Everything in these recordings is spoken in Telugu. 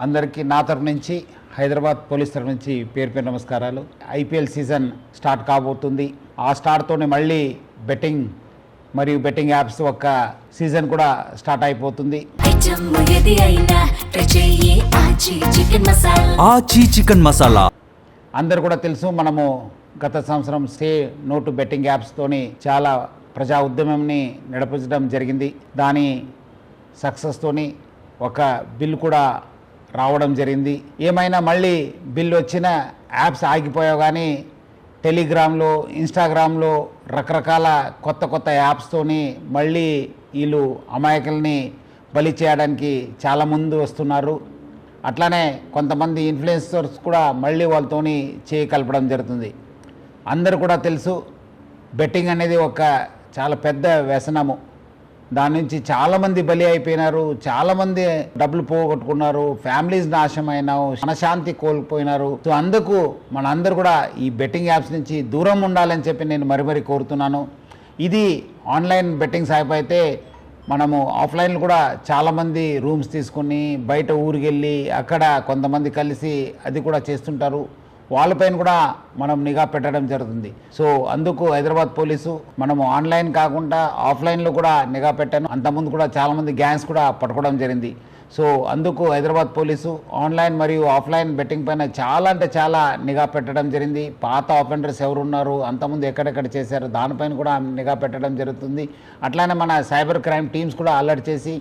అందరికీ నా తరపు నుంచి హైదరాబాద్ పోలీస్ తరపు నుంచి పేరు నమస్కారాలు. ఐపీఎల్ సీజన్ స్టార్ట్ కాబోతుంది. ఆ స్టార్ట్తోనే మళ్ళీ బెట్టింగ్ మరియు బెట్టింగ్ యాప్స్ ఒక సీజన్ కూడా స్టార్ట్ అయిపోతుంది. ఆచి చికెన్ మసాలా అందరు కూడా తెలుసు, మనము గత సంవత్సరం సే నో టు బెట్టింగ్ యాప్స్తోని చాలా ప్రజా ఉద్యమంని నడిపించడం జరిగింది. దాని సక్సెస్తోని ఒక బిల్ కూడా రావడం జరిగింది. ఏమైనా మళ్ళీ బిల్ వచ్చిన యాప్స్ ఆగిపోయావు, కానీ టెలిగ్రామ్లో ఇన్స్టాగ్రామ్లో రకరకాల కొత్త యాప్స్తోని మళ్ళీ వీళ్ళు అమాయకుల్ని బలి చేయడానికి చాలా ముందు వస్తున్నారు. అట్లానే కొంతమంది ఇన్ఫ్లుయెన్సర్స్ కూడా మళ్ళీ వాళ్ళతోని చేయకలపడం జరుగుతుంది. అందరు కూడా తెలుసు, బెట్టింగ్ అనేది ఒక చాలా పెద్ద వ్యసనము. దాని నుంచి చాలామంది బలి అయిపోయినారు, చాలామంది డబ్బులు పోగొట్టుకున్నారు, ఫ్యామిలీస్ నాశనమైనారు, మనశాంతి కోల్పోయినారు. సో అందుకు మనందరూ కూడా ఈ బెట్టింగ్ యాప్స్ నుంచి దూరం ఉండాలని చెప్పి నేను మరీ కోరుతున్నాను. ఇది ఆన్లైన్ బెట్టింగ్స్ యాప్ అయితే మనము ఆఫ్లైన్లో కూడా చాలామంది రూమ్స్ తీసుకుని బయట ఊరికి వెళ్ళి అక్కడ కొంతమంది కలిసి అది కూడా చేస్తుంటారు. వాళ్ళపైన కూడా మనం నిఘా పెట్టడం జరుగుతుంది. సో అందుకు హైదరాబాద్ పోలీసు మనము ఆన్లైన్ కాకుండా ఆఫ్లైన్లో కూడా నిఘా పెట్టాను. అంతకుముందు కూడా చాలామంది గ్యాంగ్స్ కూడా పట్టుకోవడం జరిగింది. సో అందుకు హైదరాబాద్ పోలీసు ఆన్లైన్ మరియు ఆఫ్లైన్ బెట్టింగ్ పైన చాలా అంటే చాలా నిఘా పెట్టడం జరిగింది. పాత ఆఫెండర్స్ ఎవరు ఉన్నారు, అంతకుముందు ఎక్కడెక్కడ చేశారు, దానిపైన కూడా నిఘా పెట్టడం జరుగుతుంది. అట్లానే మన సైబర్ క్రైమ్ టీమ్స్ కూడా అలర్ట్ చేసి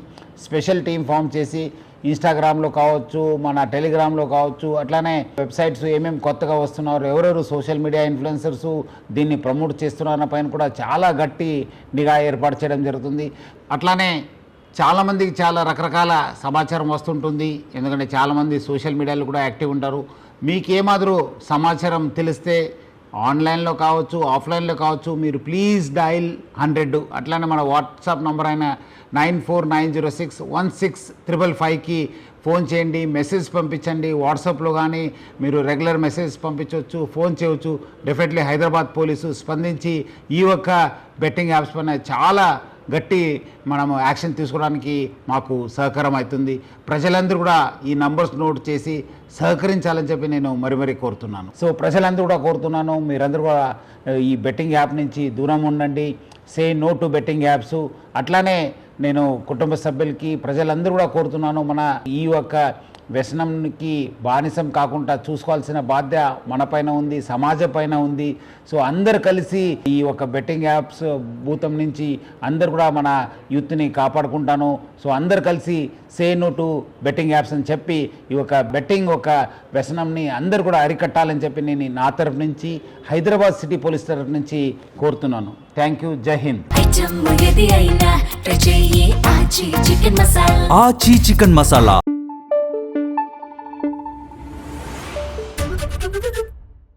స్పెషల్ టీం ఫామ్ చేసి ఇన్స్టాగ్రామ్లో కావచ్చు, మన టెలిగ్రామ్లో కావచ్చు, అట్లానే వెబ్సైట్స్ ఏమేమి కొత్తగా వస్తున్నారు, ఎవరెవరు సోషల్ మీడియా ఇన్ఫ్లుయెన్సర్స్ దీన్ని ప్రమోట్ చేస్తున్న పైన కూడా చాలా గట్టి నిఘా ఏర్పాటు చేయడం జరుగుతుంది. అట్లానే చాలామందికి చాలా రకరకాల సమాచారం వస్తుంటుంది. ఎందుకంటే చాలామంది సోషల్ మీడియాలో కూడా యాక్టివ్ ఉంటారు. మీకేమాదిరూ సమాచారం తెలిస్తే ఆన్లైన్లో కావచ్చు, ఆఫ్లైన్లో కావచ్చు, మీరు ప్లీజ్ డయల్ 100. అట్లానే మన వాట్సాప్ నంబర్ అయిన 9490616555కి ఫోన్ చేయండి, మెసేజ్ పంపించండి. వాట్సాప్లో కానీ మీరు రెగ్యులర్ మెసేజ్ పంపించవచ్చు, ఫోన్ చేయవచ్చు. డెఫినెట్లీ హైదరాబాద్ పోలీసు స్పందించి ఈ ఒక్క బెట్టింగ్ యాప్స్ పైన చాలా గట్టి మనము యాక్షన్ తీసుకోవడానికి మాకు సహకారం అవుతుంది. ప్రజలందరూ కూడా ఈ నంబర్స్ నోట్ చేసి సహకరించాలని చెప్పి నేను మరీ కోరుతున్నాను. సో ప్రజలందరూ కూడా కోరుతున్నాను, మీరందరూ కూడా ఈ బెట్టింగ్ యాప్ నుంచి దూరం ఉండండి. Say no to betting apps. అట్లానే నేను కుటుంబ సభ్యులకి ప్రజలందరూ కూడా కోరుతున్నాను, మన ఈ యొక్క వ్యసనంకి బానిసం కాకుండా చూసుకోవాల్సిన బాధ్యత మన పైన ఉంది, సమాజం పైన ఉంది. సో అందరు కలిసి ఈ ఒక బెట్టింగ్ యాప్స్ భూతం నుంచి అందరు కూడా మన యూత్ని కాపాడుకుంటాను. సో అందరు కలిసి say no to betting apps అని చెప్పి ఈ ఒక బెట్టింగ్ ఒక వ్యసనంని అందరు కూడా అరికట్టాలని చెప్పి నేను నా తరఫు నుంచి హైదరాబాద్ సిటీ పోలీస్ తరఫు నుంచి కోరుతున్నాను. Thank you. జై హింద్. ఆచి చికెన్ మసాలా.